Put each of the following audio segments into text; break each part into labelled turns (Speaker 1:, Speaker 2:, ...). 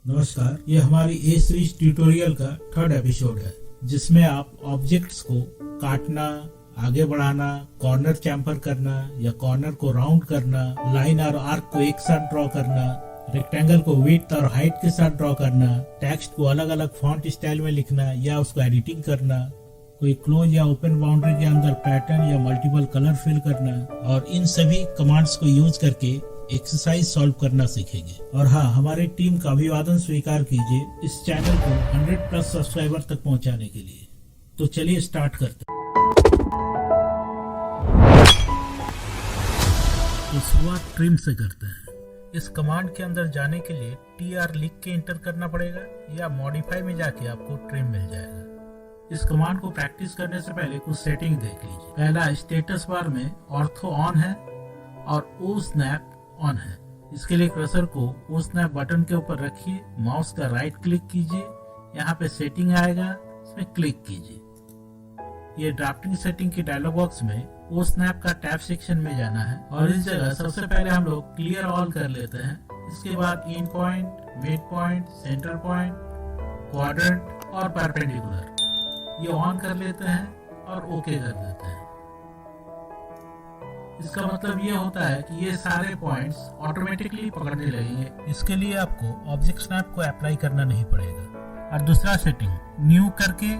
Speaker 1: नमस्कार, ये हमारी ए सीरीज ट्यूटोरियल का थर्ड एपिसोड है, जिसमें आप ऑब्जेक्ट्स को काटना, आगे बढ़ाना, कॉर्नर चैम्फर करना या कॉर्नर को राउंड करना, लाइन और आर्क को एक साथ ड्रॉ करना, रेक्टेंगल को विड्थ और हाइट के साथ ड्रॉ करना, टेक्स्ट को अलग अलग फॉन्ट स्टाइल में लिखना या उसको एडिटिंग करना, कोई क्लोज या ओपन बाउंड्री के अंदर पैटर्न या मल्टीपल कलर फिल करना, और इन सभी कमांड्स को यूज करके एक्सरसाइज सॉल्व करना सीखेंगे। और हाँ, हमारी टीम का अभिवादन स्वीकार कीजिए इस चैनल को 100+ सब्सक्राइबर तक पहुंचाने के लिए। तो चलिए स्टार्ट करते हैं। तो शुरुआत ट्रिम से करते हैं। इस कमांड के अंदर जाने के लिए TR लिख के इंटर करना पड़ेगा या मॉडिफाई में जाके आपको ट्रिम मिल जाएगा। इस कमांड को प्रैक्टिस करने से पहले कुछ सेटिंग देख लीजिए। पहला, स्टेटस बार में ऑर्थो ऑन है और ओ स्नैप ऑन है। इसके लिए कर्सर को ओ स्नैप बटन के ऊपर रखिए, माउस का राइट क्लिक कीजिए, यहाँ पे सेटिंग आएगा, इसमें क्लिक कीजिए। ये ड्राफ्टिंग सेटिंग के डायलॉग बॉक्स में ओ स्नैप का टैब सेक्शन में जाना है और इस जगह सबसे पहले हम लोग क्लियर ऑल कर लेते हैं। इसके बाद in point, mid point, centre point, quadrant और परपेंडिकुलर ये ऑन कर लेते हैं और ओके कर देते हैं। इसका मतलब ये होता है कि ये सारे पॉइंट्स ऑटोमेटिकली पकड़ने लगेंगे। इसके लिए आपको ऑब्जेक्ट स्नैप को अप्लाई करना नहीं पड़ेगा। और दूसरा सेटिंग, न्यू करके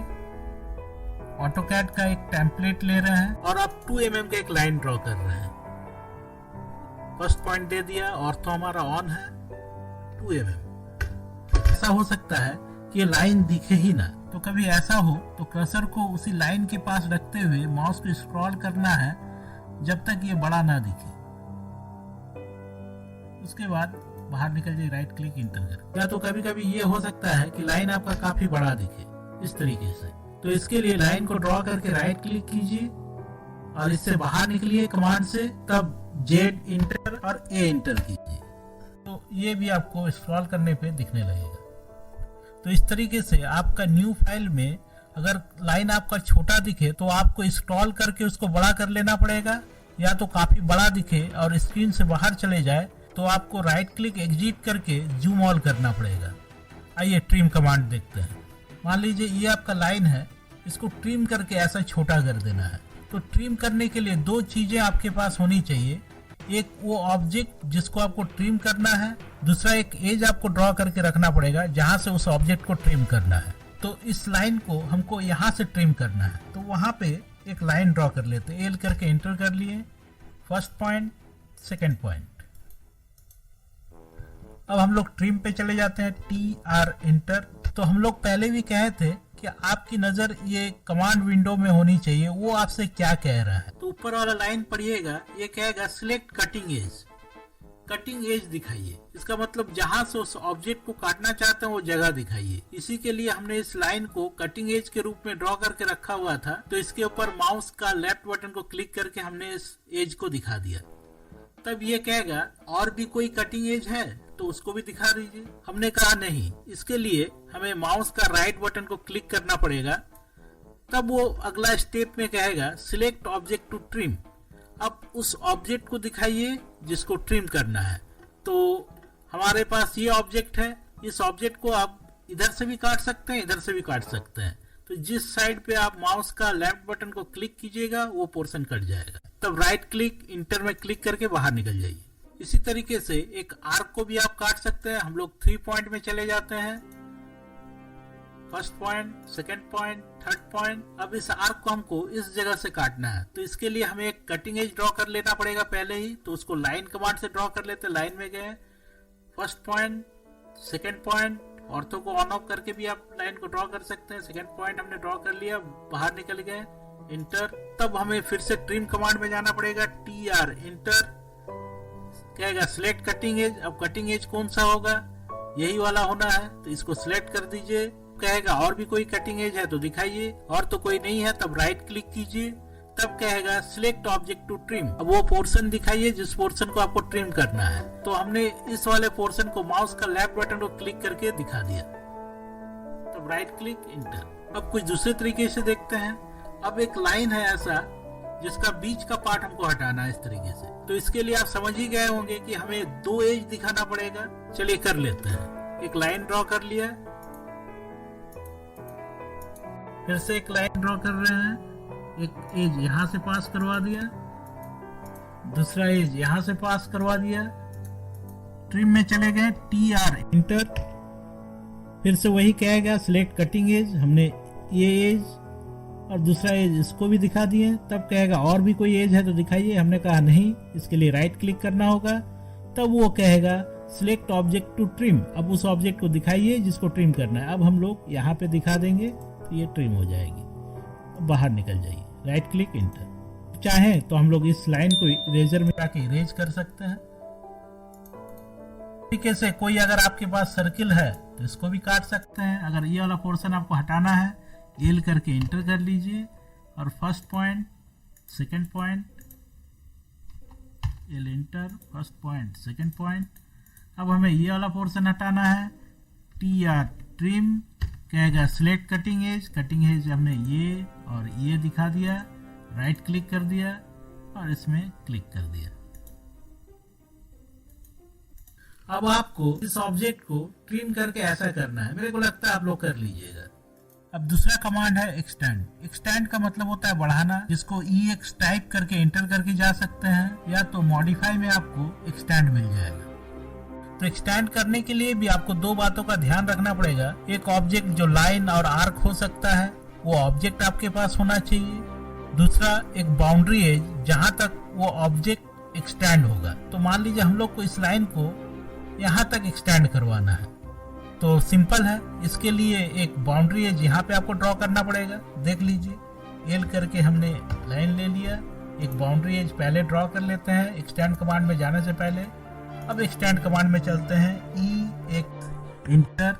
Speaker 1: ऑटोकैड का एक टेम्पलेट ले रहे हैं और आप 2 mm का एक लाइन ड्रॉ कर रहे हैं। फर्स्ट पॉइंट दे दिया, ऑर्थो हमारा ऑन है, 2 mm। ऐसा हो सकता है कि ये लाइन दिखे ही ना, तो कभी ऐसा हो तो कर्सर को उसी लाइन के पास रखते हुए माउस को स्क्रॉल करना है जब तक ये बड़ा ना दिखे। उसके बाद बाहर निकल जाए, राइट क्लिक इंटर कर। या तो कभी कभी ये हो सकता है कि लाइन आपका काफी बड़ा दिखे इस तरीके से, तो इसके लिए लाइन को ड्रॉ करके राइट क्लिक कीजिए और इससे बाहर निकलिए कमांड से, तब Z इंटर और A इंटर कीजिए, तो ये भी आपको स्क्रॉल करने पे दिखने लगेगा। तो इस तरीके से आपका न्यू फाइल में अगर लाइन आपका छोटा दिखे तो आपको स्क्रॉल करके उसको बड़ा कर लेना पड़ेगा, या तो काफी बड़ा दिखे और स्क्रीन से बाहर चले जाए तो आपको राइट क्लिक एग्जिट करके जूम ऑल करना पड़ेगा। आइए ट्रिम कमांड देखते हैं। मान लीजिए ये आपका लाइन है, इसको ट्रिम करके ऐसा छोटा कर देना है। तो ट्रिम करने के लिए 2 चीजें आपके पास होनी चाहिए। एक वो ऑब्जेक्ट जिसको आपको ट्रिम करना है, दूसरा एक एज आपको ड्रॉ करके रखना पड़ेगा जहां से उस ऑब्जेक्ट को ट्रिम करना है। तो इस लाइन को हमको यहाँ से ट्रिम करना है, तो वहां पे एक लाइन ड्रॉ कर लेते हैं। एल करके एंटर कर लिए, फर्स्ट पॉइंट, सेकंड पॉइंट। अब हम लोग ट्रिम पे चले जाते हैं, TR एंटर। तो हम लोग पहले भी कहे थे कि आपकी नजर ये कमांड विंडो में होनी चाहिए, वो आपसे क्या कह रहा है। तो ऊपर वाला लाइन पढ़िएगा, ये कहेगा select cutting edge. Cutting edge दिखाइए, इसका मतलब जहां से उस ऑब्जेक्ट को काटना चाहते हैं वो जगह दिखाइए। इसी के लिए हमने इस लाइन को कटिंग एज के रूप में ड्रॉ करके रखा हुआ था, तो इसके ऊपर माउस का लेफ्ट बटन को क्लिक करके हमने इस एज को दिखा दिया। तब ये कहेगा और भी कोई कटिंग एज है तो उसको भी दिखा दीजिए। हमने कहा नहीं, इसके लिए हमें माउस का राइट बटन को क्लिक करना पड़ेगा। तब वो अगला स्टेप में कहेगा सिलेक्ट ऑब्जेक्ट टू ट्रिम। अब उस ऑब्जेक्ट को दिखाइए जिसको ट्रिम करना है। तो हमारे पास ये ऑब्जेक्ट है, इस ऑब्जेक्ट को आप इधर से भी काट सकते हैं, इधर से भी काट सकते हैं। तो जिस साइड पे आप माउस का लेफ्ट बटन को क्लिक कीजिएगा वो पोर्शन कट जाएगा। तब राइट क्लिक इंटर में क्लिक करके बाहर निकल जाइए। इसी तरीके से एक आर्क को भी आप काट सकते हैं। हम लोग 3 पॉइंट में चले जाते हैं, first point, second point, third point. अब इस आर्क को हमको इस जगह से काटना है, तो इसके लिए हमें एक कटिंग एज ड्रॉ कर लेना पड़ेगा पहले ही। तो उसको लाइन कमांड से ड्रॉ कर लेते हैं। लाइन में गए, first point, second point, ortho को ऑन ऑफ करके भी आप लाइन को ड्रॉ कर सकते हैं। सेकंड पॉइंट हमने ड्रॉ कर लिया, बाहर निकल गए, इंटर। तब हमें फिर से ट्रिम कमांड में जाना पड़ेगा, TR इंटर। कहेगा सिलेक्ट कटिंग एज। अब कटिंग एज कौन सा होगा, यही वाला होना है, तो इसको सिलेक्ट कर दीजिए। कहेगा और भी कोई कटिंग एज है तो दिखाइए, और तो कोई नहीं है तब राइट क्लिक कीजिए। तब कहेगा सिलेक्ट ऑब्जेक्ट टू ट्रिम। अब वो पोर्शन दिखाइए जिस पोर्शन को आपको ट्रिम करना है। तो हमने इस वाले पोर्शन को माउस का लेफ्ट बटन को क्लिक करके दिखा दिया, तब राइट क्लिक इंटर। अब कुछ दूसरे तरीके से देखते हैं। अब एक लाइन है ऐसा जिसका बीच का पार्ट हमको हटाना है इस तरीके से। तो इसके लिए आप समझ ही गए होंगे कि हमें 2 एज दिखाना पड़ेगा। चलिए कर लेते हैं। एक लाइन ड्रॉ कर लिया, फिर से एक लाइन ड्रॉ कर रहे हैं, एक एज यहां से पास करवा दिया, दूसरा एज यहां से पास करवा दिया, ट्रिम में चले गए, TR इंटर, फिर से वही कहेगा सिलेक्ट कटिंग एज, हमने ये एज और दूसरा एज इसको भी दिखा दिए, तब कहेगा और भी कोई एज है तो दिखाइए, हमने कहा नहीं, इसके लिए राइट क्लिक करना होगा, तब वो कहेगा सिलेक्ट ऑब्जेक्ट टू ट्रिम, अब उस ऑब्जेक्ट को दिखाइए जिसको ट्रिम करना है। अब हम लोग यहाँ पे दिखा देंगे तो ये ट्रिम हो जाएगी, अब बाहर निकल जाइए, राइट क्लिक इंटर। चाहे तो हम लोग इस लाइन को इरेजर में जाके इरेज कर सकते हैं। तरीके से कोई अगर आपके पास सर्किल है तो इसको भी काट सकते हैं। अगर ये वाला पोर्शन आपको हटाना है, एल करके इंटर कर लीजिए और first point, second point, L inter, first point, second point. अब हमें ये वाला पोर्शन हटाना है, TR ट्रिम, कहेगा सिलेक्ट कटिंग एज हमने ये और ये दिखा दिया, राइट क्लिक कर दिया और इसमें क्लिक कर दिया। अब आपको इस ऑब्जेक्ट को ट्रिम करके ऐसा करना है, मेरे को लगता है आप लोग कर लीजिएगा। अब दूसरा कमांड है एक्सटेंड। एक्सटेंड का मतलब होता है बढ़ाना, जिसको EX टाइप करके एंटर करके जा सकते हैं, या तो मॉडिफाई में आपको एक्सटेंड मिल जाएगा। तो एक्सटेंड करने के लिए भी आपको दो बातों का ध्यान रखना पड़ेगा। एक ऑब्जेक्ट जो लाइन और आर्क हो सकता है वो ऑब्जेक्ट आपके पास होना चाहिए, दूसरा एक बाउंड्री एज जहां तक वो ऑब्जेक्ट एक्सटेंड होगा। तो मान लीजिए हम लोग को इस लाइन को यहाँ तक एक्सटेंड करवाना है, तो सिंपल है, इसके लिए एक बाउंड्री एज यहाँ पे आपको ड्रॉ करना पड़ेगा। देख लीजिए, एल करके हमने लाइन ले लिया, एक बाउंड्री एज पहले ड्रॉ कर लेते हैं एक्सटेंड कमांड में जाने से पहले। अब एक्सटेंड कमांड में चलते हैं, EX इंटर,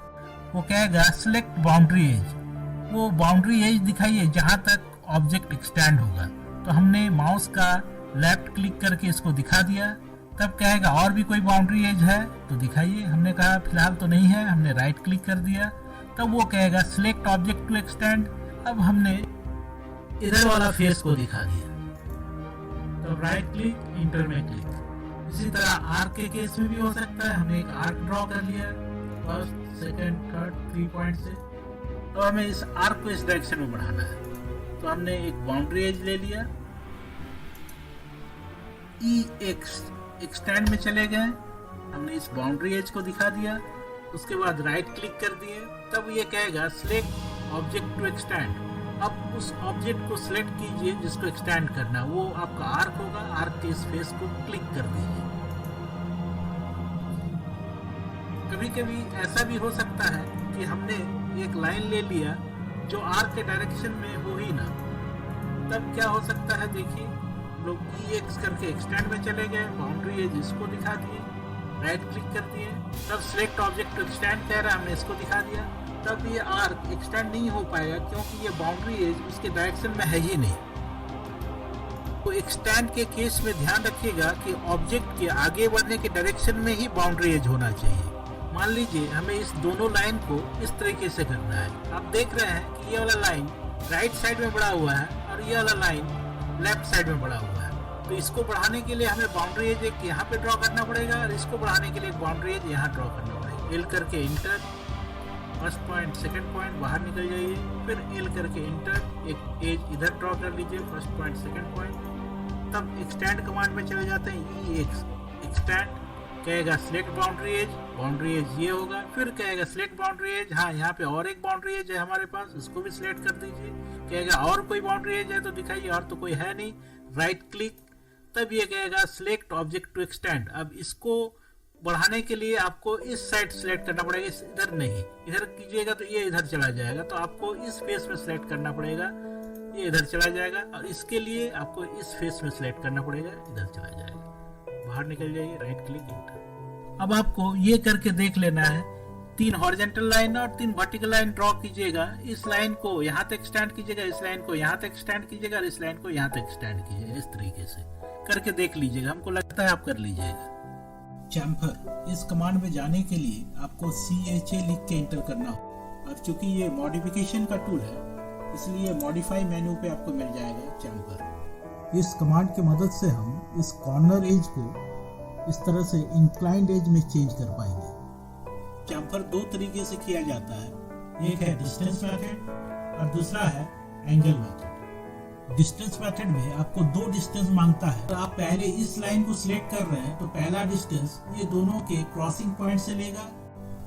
Speaker 1: वो कहेगा सिलेक्ट बाउंड्री एज, वो बाउंड्री एज दिखाइए जहां तक ऑब्जेक्ट एक्सटेंड होगा। तो हमने माउस का लेफ्ट क्लिक करके इसको दिखा दिया, तब कहेगा और भी कोई बाउंड्री एज है तो दिखाइए, हमने कहा फिलहाल तो नहीं है, हमने राइट क्लिक कर दिया, तब वो कहेगा सिलेक्ट ऑब्जेक्ट टू एक्सटेंड। अब हमने इधर वाला फेस को दिखा दिया, तो राइट क्लिक इंटर में क्लिक। इसी तरह आर्क के केस में भी हो सकता है, हमने एक आर्क ड्रॉ कर लिया फर्स्ट, सेकंड, थर्ड, 3 पॉइंट से, तो हमें इस आर्क को इस डायरेक्शन में बढ़ाना है। तो हमने एक बाउंड्री एज ले लिया, EX एक्सटेंड में चले गए, हमने इस बाउंड्री एज को दिखा दिया, उसके बाद राइट क्लिक कर दिए, तब ये कहेगा सिलेक्ट ऑब्जेक्ट टू एक्सटेंड। अब उस ऑब्जेक्ट को सिलेक्ट कीजिए जिसको एक्सटेंड करना, वो आपका आर्क होगा, आर्क के इस फेस को क्लिक कर दीजिए। कभी कभी ऐसा भी हो सकता है कि हमने एक लाइन ले लिया जो आर्क के डायरेक्शन में हो ही ना, तब क्या हो सकता है, देखिए लोग EX करके एक्सटेंड में चले गए, बाउंड्री एज इसको दिखा दिए, राइट क्लिक कर दिए, तब सिलेक्ट ऑब्जेक्ट टू एक्सटेंड कह रहा है, हमने इसको दिखा दिया, तब ये आर्क एक्सटेंड नहीं हो पाएगा क्योंकि ये बाउंड्री एज उसके डायरेक्शन में है ही नहीं। तो एक्सटेंड के केस में ध्यान रखिएगा कि ऑब्जेक्ट के आगे बढ़ने के डायरेक्शन में ही बाउंड्री एज होना चाहिए। मान लीजिए हमें इस दोनों लाइन को इस तरीके से करना है, आप देख रहे हैं कि ये वाला लाइन राइट साइड में बढ़ा हुआ है और ये वाला लाइन लेफ्ट साइड में बढ़ा हुआ है, तो इसको बढ़ाने के लिए हमें बाउंड्री एज एक यहाँ पे ड्रॉ करना पड़ेगा और इसको बढ़ाने के लिए एक बाउंड्री एज यहाँ ड्रॉ करना पड़ेगा। एल करके inter, first point, second point, बाहर निकल जाइए, फिर एल करके इंटर, एक एज इधर ड्रॉ कर लीजिए, फर्स्ट पॉइंट, सेकंड पॉइंट, तब एक्सटेंड कमांड में चले जाते हैं, EX एक्सटेंड, कहेगा सिलेक्ट बाउंड्री एज ये होगा, फिर कहेगा सिलेक्ट बाउंड्री एज, हाँ यहाँ पे और एक बाउंड्री एज है हमारे पास, इसको भी सिलेक्ट कर दीजिए, कहेगा और कोई बाउंड्री एज है तो दिखाइए, और तो कोई है नहीं, राइट क्लिक, तब ये कहेगा सिलेक्ट ऑब्जेक्ट टू एक्सटेंड। अब इसको बढ़ाने के लिए आपको इस साइड सिलेक्ट करना पड़ेगा, इधर नहीं, इधर कीजिएगा तो ये इधर चला जाएगा, तो आपको इस फेस में सिलेक्ट करना पड़ेगा, ये इधर चला जाएगा, और इसके लिए आपको इस फेस में सिलेक्ट करना पड़ेगा, इधर चला जाएगा, बाहर निकल जाइए, राइट क्लिक इंटर। अब आपको ये करके देख लेना है, 3 हॉरिजॉन्टल लाइन और 3 वर्टिकल लाइन ड्रॉ कीजिएगा, इस लाइन को यहाँ तक एक्सटेंड कीजिएगा, इस लाइन को यहाँ तक एक्सटेंड कीजिएगा और इस लाइन को यहाँ तक एक्सटेंड कीजिएगा, इस तरीके से करके देख लीजिएगा, हमको लगता है आप कर लीजिएगा। चैम्फर, इस कमांड में जाने के लिए आपको CHA लिख के एंटर करना हो, और चूंकि ये मॉडिफिकेशन का टूल है इसलिए मॉडिफाई मेन्यू पे आपको मिल जाएगा चैम्फर। इस कमांड की मदद से हम इस कॉर्नर एज को इस तरह से इंक्लाइंड एज में चेंज कर पाएंगे। चैम्फर दो तरीके से किया जाता है, एक है डिस्टेंस मेथड और दूसरा है एंगल मेथड। डिस्टेंस मेथड में आपको दो डिस्टेंस मांगता है, तो आप पहले इस लाइन को सिलेक्ट कर रहे हैं तो पहला डिस्टेंस ये दोनों के क्रॉसिंग पॉइंट से लेगा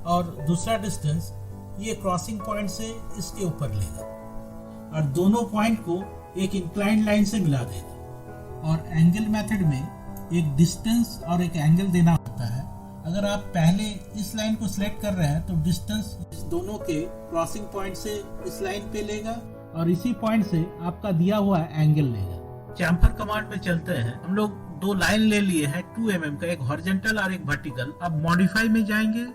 Speaker 1: और दूसरा डिस्टेंस ये क्रॉसिंग पॉइंट से इसके ऊपर लेगा और दोनों पॉइंट को एक इंक्लाइंड लाइन से मिला देगा। और एंगल मेथड में एक डिस्टेंस और एक एंगल देना होता है। अगर आप पहले इस लाइन को सिलेक्ट कर रहे हैं तो डिस्टेंस इस दोनों के क्रॉसिंग पॉइंट से इस लाइन पे लेगा और इसी पॉइंट से आपका दिया हुआ एंगल लेगा। चैम्फर कमांड में चलते हैं। हम लोग दो लाइन ले लिए हैं 2 mm का, एक हॉरिजॉन्टल और एक वर्टिकल। अब मॉडिफाई में जाएंगे,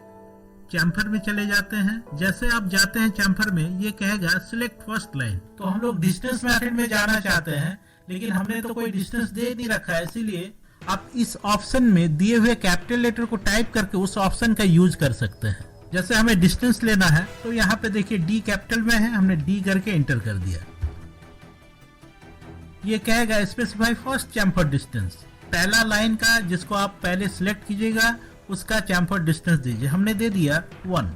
Speaker 1: चैम्फर में चले जाते हैं। जैसे आप जाते हैं चैम्फर में, ये कहेगा सिलेक्ट फर्स्ट लाइन। तो हम लोग डिस्टेंस मेथड में जाना चाहते हैं, लेकिन हमने तो कोई डिस्टेंस दे नहीं रखा है, इसीलिए आप इस ऑप्शन में दिए हुए कैपिटल लेटर को टाइप करके उस ऑप्शन का यूज कर सकते हैं। जैसे हमें डिस्टेंस लेना है तो यहाँ पे देखिए डी कैपिटल में है, हमने डी करके एंटर कर दिया। ये कहेगा स्पेसिफाई फर्स्ट चैम्फर डिस्टेंस। पहला लाइन का जिसको आप पहले सिलेक्ट कीजिएगा उसका चैम्फर डिस्टेंस दीजिए। हमने दे दिया 1।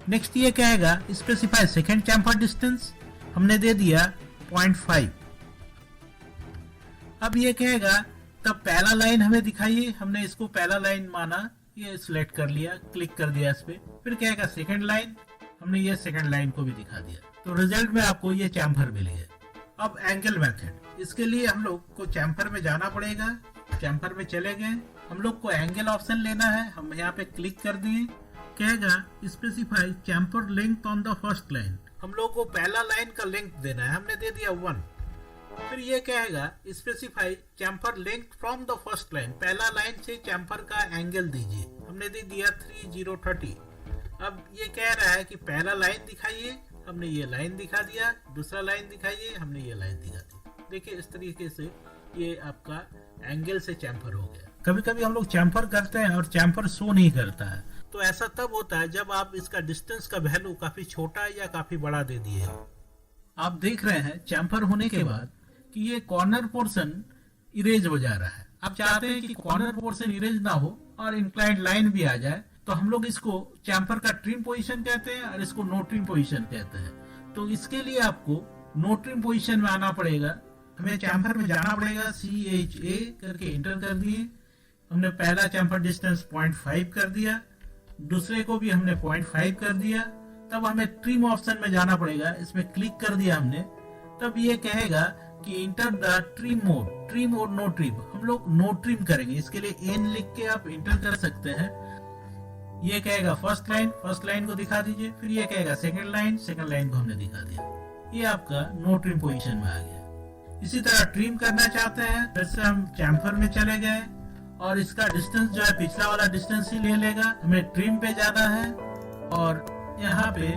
Speaker 1: नेक्स्ट ये कहेगा स्पेसिफाई सेकेंड चैम्फर डिस्टेंस। हमने दे दिया 0.5। अब ये कहेगा तब पहला लाइन हमें दिखाइए। हमने इसको पहला लाइन माना, ये सिलेक्ट कर लिया, क्लिक कर दिया इस पे। फिर कहेगा सेकंड लाइन, हमने ये सेकंड लाइन को भी दिखा दिया। तो रिजल्ट में आपको ये चैम्फर मिल गया। अब एंगल मेथड, इसके लिए हम लोग को चैम्फर में जाना पड़ेगा। चैम्फर में चले गए, हम लोग को एंगल ऑप्शन लेना है। हम यहाँ पे क्लिक कर दिए, कहेगा specify chamfer length on the first line. हम लोग को पहला लाइन का लेंथ देना है, हमने दे दिया 1। फिर ये कहेगा specify chamfer length from the first line. पहला लाइन से चैम्फर का एंगल दीजिए। हमने दे दिया 3030। अब ये कह रहा है कि पहला लाइन दिखाइए। हमने ये लाइन दिखा दिया। दूसरा लाइन दिखाइए, हमने ये लाइन दिखा दी। देखिए इस तरीके से ये आपका एंगल से चैम्फर हो गया। कभी कभी हम लोग चैम्फर करते हैं और चैम्फर शो नहीं करता है, तो ऐसा तब होता है जब आप इसका डिस्टेंस का वैल्यू काफी छोटा या काफी बड़ा दे दिए। आप देख रहे हैं चैम्फर होने के बाद कि ये कॉर्नर पोर्शन इरेज हो जा रहा है। आप चाहते हैं कि कॉर्नर पोर्शन इरेज ना हो और इंक्लाइंड लाइन भी आ जाए, तो हम लोग इसको चैम्फर का ट्रिम पोजीशन कहते हैं और इसको नो ट्रिम पोजीशन कहते हैं। तो इसके लिए आपको नो ट्रिम पोजीशन में आना पड़ेगा। हमें चैम्फर में जाना पड़ेगा, CHA करके एंटर कर दिए। हमने पहला चैम्फर डिस्टेंस 0.5 कर दिया, दूसरे को भी हमने 0.5 कर दिया। तब हमें ट्रिम ऑप्शन में जाना पड़ेगा, इसमें क्लिक कर दिया हमने। तब ये कहेगा कि enter the trim mode, trim और नो ट्रिम। हम लोग नो ट्रिम करेंगे, इसके लिए N लिख के आप इंटर कर सकते हैं। ये कहेगा फर्स्ट लाइन को दिखा दीजिए। फिर ये कहेगा सेकंड लाइन को हमने दिखा दिया। ये आपका नो ट्रिम पोजीशन में आ गया। इसी तरह ट्रिम करना चाहते हैं, जैसे हम चैम्फर में चले गए और इसका डिस्टेंस जो है पिछला वाला डिस्टेंस ही ले लेगा। हमें ट्रिम पे जाना है और यहाँ पे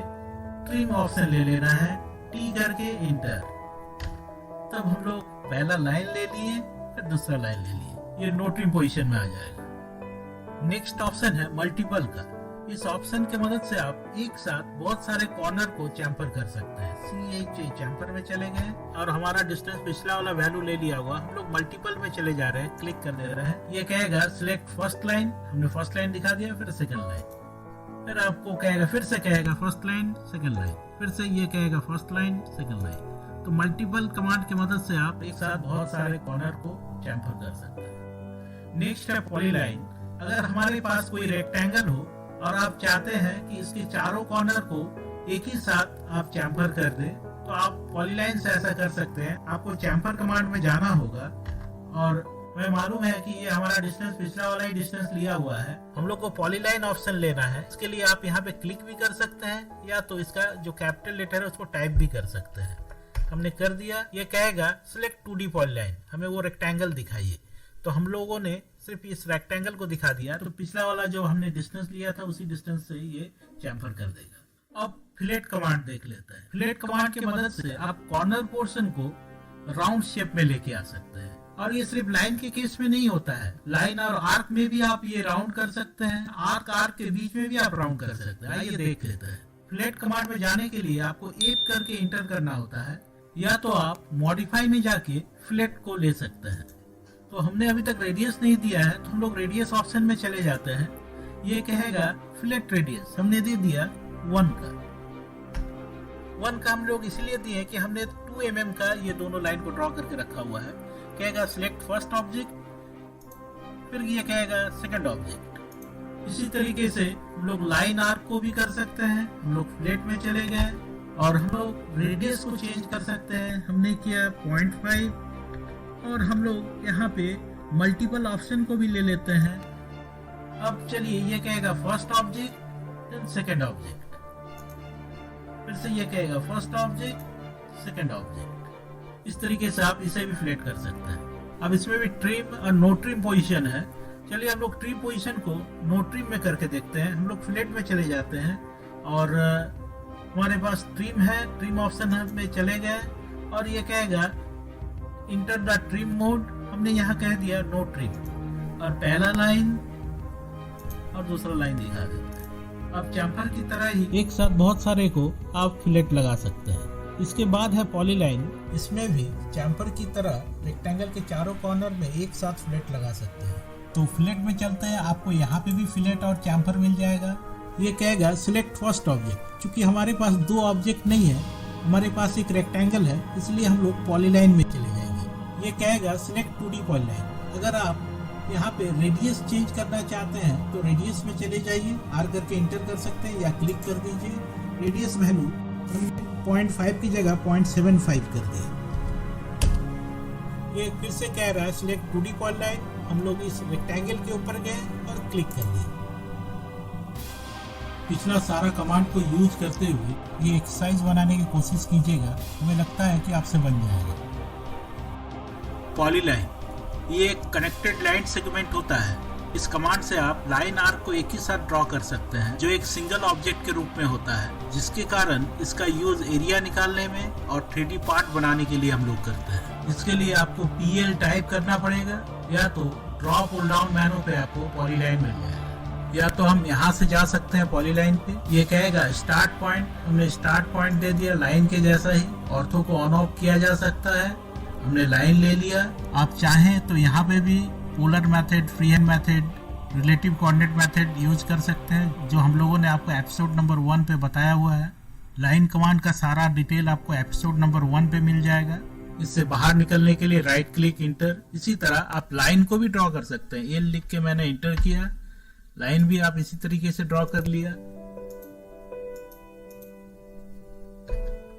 Speaker 1: ट्रिम ऑप्शन ले लेना है, T करके इंटर। तब हम लोग पहला लाइन ले लिए, फिर दूसरा लाइन ले लिए। ये नो ट्रिम पोजीशन में आ जाएगा। नेक्स्ट ऑप्शन है मल्टीपल का। इस ऑप्शन के मदद से आप एक साथ बहुत सारे कॉर्नर को चैम्फर कर सकते हैं। CHA चैम्फर में चले गए और हमारा डिस्टेंस पिछला वाला वैल्यू ले लिया हुआ। हम लोग मल्टीपल में चले जा रहे हैं, क्लिक कर दे रहे हैं। ये कहेगा सिलेक्ट फर्स्ट लाइन। हमने फर्स्ट लाइन दिखा दिया, फिर सेकंड लाइन। फिर आपको कहेगा, फिर से कहेगा फर्स्ट लाइन सेकंड लाइन, फिर से ये कहेगा फर्स्ट लाइन सेकंड लाइन। तो मल्टीपल कमांड की मदद से आप एक साथ बहुत सारे कॉर्नर को चैम्फर कर सकते हैं। नेक्स्ट है पॉलीलाइन। अगर हमारे पास कोई रेक्टेंगल हो और आप चाहते हैं कि इसके चारों कॉर्नर को एक ही साथ आप चैम्फर कर दें, तो आप पॉलीलाइन से ऐसा कर सकते हैं। आपको चैम्फर कमांड में जाना होगा और हमें मालूम है कि ये हमारा डिस्टेंस पिछला वाला ही डिस्टेंस लिया हुआ है। हम लोग को पॉलीलाइन ऑप्शन लेना है। इसके लिए आप यहाँ पे क्लिक भी कर सकते हैं या तो इसका जो कैपिटल लेटर है उसको टाइप भी कर सकते हैं। हमने कर दिया। ये कहेगा सिलेक्ट 2D पॉलीलाइन, हमें वो रेक्टेंगल दिखाइए। तो हम लोगों ने सिर्फ इस रेक्टेंगल को दिखा दिया, तो पिछला वाला जो हमने डिस्टेंस लिया था उसी डिस्टेंस से ये चैम्फर कर देगा। अब फिलेट कमांड देख लेते हैं। फिलेट कमांड की मदद से आप कॉर्नर पोर्शन को राउंड शेप में लेके आ सकते हैं। और ये सिर्फ लाइन के केस में नहीं होता है, लाइन और आर्क में भी आप ये राउंड कर सकते हैं। आर्क के बीच में भी आप राउंड कर सकते हैं। आइए देख लेते हैं। फिलेट कमांड में जाने के लिए आपको 8 करके इंटर करना होता है, या तो आप मॉडिफाई में जाके फिलेट को ले सकते हैं। तो हमने अभी तक रेडियस नहीं दिया है, तो हम लोग रेडियस ऑप्शन में चले जाते हैं। ये कहेगा फिलेट रेडियस, हमने दे दिया 1 का। 1 का हम लोग इसलिए दिए कि हमने 2 mm का ये दोनों लाइन को ड्रॉ करके रखा हुआ है। कहेगा सिलेक्ट फर्स्ट ऑब्जेक्ट, फिर ये कहेगा सेकंड ऑब्जेक्ट। इसी तरीके से हम लोग लाइन आर्क को भी कर सकते हैं। हम लोग फ्लेट में चले गए और हम लोग रेडियस को चेंज कर सकते हैं। हमने किया 0.5 और हम लोग यहाँ पे मल्टीपल ऑप्शन को भी ले लेते हैं। अब चलिए, ये कहेगा first object then second object, फिर से ये कहेगा फर्स्ट ऑब्जेक्ट सेकंड ऑब्जेक्ट। इस तरीके से आप इसे भी फ्लेट कर सकते हैं। अब इसमें भी ट्रिम और नो ट्रिम पोजीशन है। चलिए हम लोग ट्रिम पोजीशन को नो ट्रिम में करके देखते हैं। हम लोग फ्लेट में चले जाते हैं और हमारे पास ट्रिम है, ट्रिम ऑप्शन में चले गए और ये कहेगा इंटर द ट्रिम मोड। हमने यहाँ कह दिया नो ट्रिम और पहला लाइन और दूसरा लाइन दिखा देते हैं। अब चैम्फर की तरह ही एक साथ बहुत सारे को आप फिलेट लगा सकते हैं। इसके बाद है पॉलीलाइन। इसमें भी चैम्फर की तरह रेक्टेंगल के चारों कॉर्नर में एक साथ फिलेट लगा सकते हैं। तो फिलेट में चलते हैं, आपको यहाँ पे भी फिलेट और चैम्फर मिल जाएगा। ये कहेगा सिलेक्ट फर्स्ट ऑब्जेक्ट। चूंकि हमारे पास 2 ऑब्जेक्ट नहीं है, हमारे पास एक रेक्टेंगल है, इसलिए हम लोग पॉलीलाइन में चले जाएंगे। ये कहेगा सिलेक्ट 2D पॉलीलाइन। अगर आप यहाँ पे रेडियस चेंज करना चाहते हैं तो रेडियस में चले जाइए, आर करके इंटर कर सकते हैं या क्लिक कर दीजिए। रेडियस वैल्यू 0.5 की जगह 0.75 कर दिए। ये फिर से कह रहा है सिलेक्ट 2D पॉलीलाइन। हम लोग इस रेक्टेंगल के ऊपर गए और क्लिक कर दिए। पिछला सारा कमांड को यूज करते हुए ये एक्सरसाइज बनाने की कोशिश कीजिएगा, हमें लगता है कि आपसे बन जाएगा। पॉलीलाइन ये एक कनेक्टेड लाइन सेगमेंट होता है। इस कमांड से आप लाइन आर्क को एक ही साथ ड्रॉ कर सकते हैं, जो एक सिंगल ऑब्जेक्ट के रूप में होता है, जिसके कारण इसका यूज एरिया निकालने में और 3D पार्ट बनाने के लिए हम लोग करते हैं। इसके लिए आपको PL टाइप करना पड़ेगा या तो ड्रॉ पुल डाउन मेनू पे आपको पॉलीलाइन मिल जाएगा, या तो हम यहाँ से जा सकते हैं पॉलीलाइन पे। ये कहेगा स्टार्ट पॉइंट, हमने स्टार्ट पॉइंट दे दिया लाइन के जैसा ही। ऑर्थो को ऑन ऑफ किया जा सकता है, हमने लाइन ले लिया। आप चाहें तो यहाँ पे भी polar method, free hand method, relative coordinate method use कर सकते हैं, जो हम लोगों ने आपको एपिसोड नंबर 1 पे बताया हुआ है। लाइन कमांड का सारा डिटेल आपको एपिसोड नंबर 1 पे मिल जाएगा। इससे बाहर निकलने के लिए राइट क्लिक इंटर। इसी तरह आप लाइन को भी ड्रॉ कर सकते हैं। ये लिख के मैंने इंटर किया, लाइन भी आप इसी तरीके से ड्रॉ कर लिया।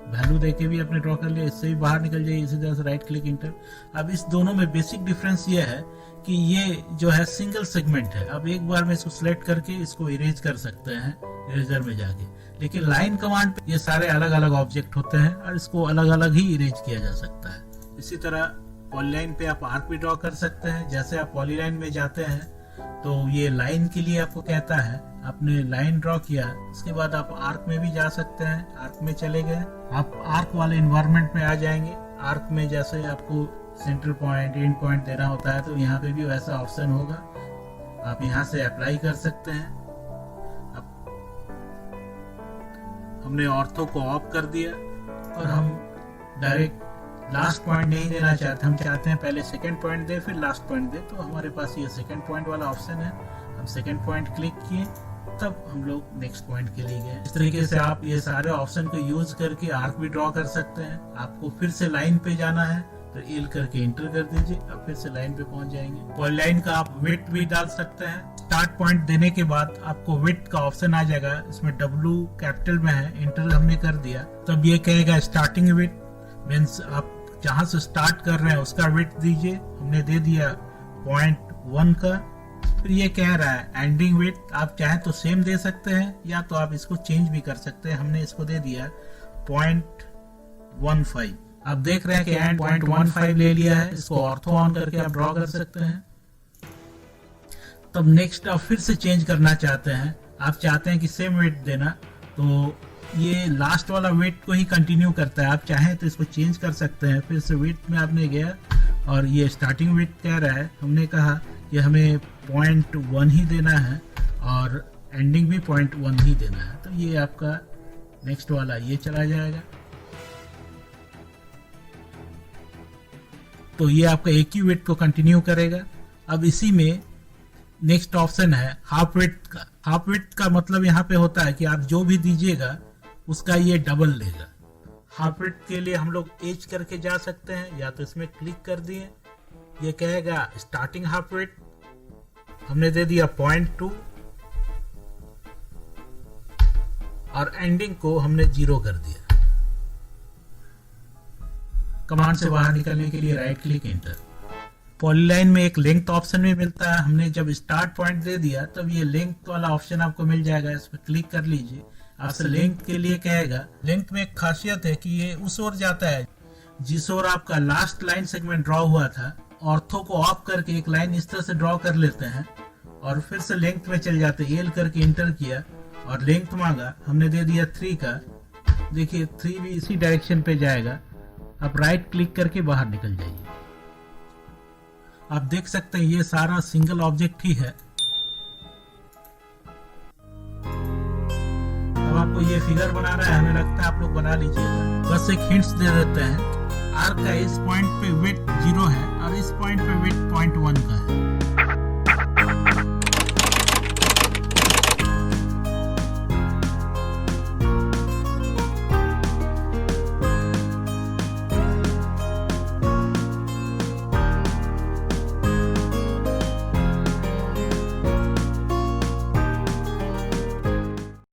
Speaker 1: वैल्यू देके भी आपने ड्रॉ कर लिया, इससे भी बाहर निकल जाइए इसी तरह से राइट क्लिक इंटर। अब इस दोनों में बेसिक डिफरेंस ये है कि ये जो है सिंगल सेगमेंट है। अब एक बार में इसको सिलेक्ट करके इसको इरेज कर सकते हैं इरेजर में जाके, लेकिन लाइन कमांड पे ये सारे अलग अलग ऑब्जेक्ट होते हैं और इसको अलग अलग ही इरेज किया जा सकता है। इसी तरह पॉलीलाइन पे आप आर्क भी ड्रॉ कर सकते हैं। जैसे आप पॉलीलाइन में जाते हैं तो ये लाइन के लिए आपको कहता है, आपने लाइन ड्रॉ किया, इसके बाद आप आर्क में भी जा सकते हैं। आर्क में चले गए, आप आर्क वाले इन्वायरमेंट में आ जाएंगे। आर्क में जैसे आपको सेंटर पॉइंट, एंड पॉइंट देना होता है, तो यहाँ पे भी वैसा ऑप्शन होगा, आप यहाँ से अप्लाई कर सकते हैं। अब हमने ऑर्थो को ऑफ कर दिया और हम डायरेक्ट लास्ट पॉइंट नहीं देना चाहते, हम चाहते हैं पहले सेकंड पॉइंट दे फिर लास्ट पॉइंट दे। तो हमारे पास ये सेकंड पॉइंट वाला ऑप्शन है, हम सेकंड पॉइंट क्लिक किए, तब हम लोग नेक्स्ट पॉइंट के लिए गए। इस तरीके से आप ये सारे ऑप्शन को यूज करके आर्क भी ड्रॉ कर सकते हैं। आपको फिर से लाइन पे जाना है तो एल करके एंटर कर दीजिए, अब फिर से लाइन पे पहुंच जाएंगे। पॉलीलाइन का आप विड्थ भी डाल सकते हैं। स्टार्ट पॉइंट देने के बाद आपको विड्थ का ऑप्शन आ जाएगा, इसमें W कैपिटल में है, एंटर हमने कर दिया। तब ये कहेगा स्टार्टिंग विड्थ, मींस आप जहां से स्टार्ट कर रहे हैं उसका विड्थ दीजिए। हमने दे दिया 0.1 का। फिर ये कह रहा है एंडिंग विड्थ, आप चाहें तो सेम दे सकते हैं या तो आप इसको चेंज भी कर सकते हैं। हमने इसको दे दिया 0.15। आप देख रहे हैं कि एंड 0.15 ले लिया है। इसको ऑर्थो ऑन करके आप ड्रॉ कर सकते हैं। तब नेक्स्ट आप फिर से चेंज करना चाहते हैं, आप चाहते हैं कि सेम वेट देना, तो ये लास्ट वाला वेट को ही कंटिन्यू करता है। आप चाहें तो इसको चेंज कर सकते हैं। फिर से वेट में आपने गया और ये स्टार्टिंग वेट कह रहा है, हमने कहा कि हमें 0.1 ही देना है और एंडिंग भी 0.1 ही देना है। तो ये आपका नेक्स्ट वाला ये चला जाएगा। तो ये आपका एक ही वेट को कंटिन्यू करेगा। अब इसी में नेक्स्ट ऑप्शन है हाफ वेट का। हाफ विड्थ का मतलब यहाँ पे होता है कि आप जो भी दीजिएगा उसका ये डबल लेगा। हाफ विड्थ के लिए हम लोग एज करके जा सकते हैं, या तो इसमें क्लिक कर दिए, ये कहेगा स्टार्टिंग हाफ विड्थ, हमने दे दिया 0.2 और एंडिंग को हमने 0 कर दिया। कमांड से बाहर निकलने के लिए राइट क्लिक एंटर। पॉलीलाइन में एक लेंथ ऑप्शन भी मिलता है, हमने जब स्टार्ट पॉइंट दे दिया तब ये लेंथ वाला ऑप्शन आपको मिल जाएगा, इस पर क्लिक कर लीजिए। आपसे लेंथ के लिए कहेगा। लेंथ में एक खासियत है कि ये उस ओर जाता है जिस ओर आपका लास्ट लाइन सेगमेंट ड्रॉ हुआ था। ऑर्थो को ऑफ करके एक लाइन इस तरह से ड्रॉ कर लेते हैं और फिर से लेंथ में चल जाते हैं। एल करके इंटर किया और लेंथ मांगा, हमने दे दिया 3 का। देखिए 3 भी इसी डायरेक्शन पे जाएगा। आप राइट क्लिक करके बाहर निकल जाइए। आप देख सकते हैं ये सारा सिंगल ऑब्जेक्ट ही है। अब आपको ये फिगर बनाना है, हमें लगता है आप लोग बना लीजिएगा। बस एक हिंट्स दे देते हैं। आर्क का इस पॉइंट पे विड्थ 0 है और इस पॉइंट पे विड्थ 0.1 का है।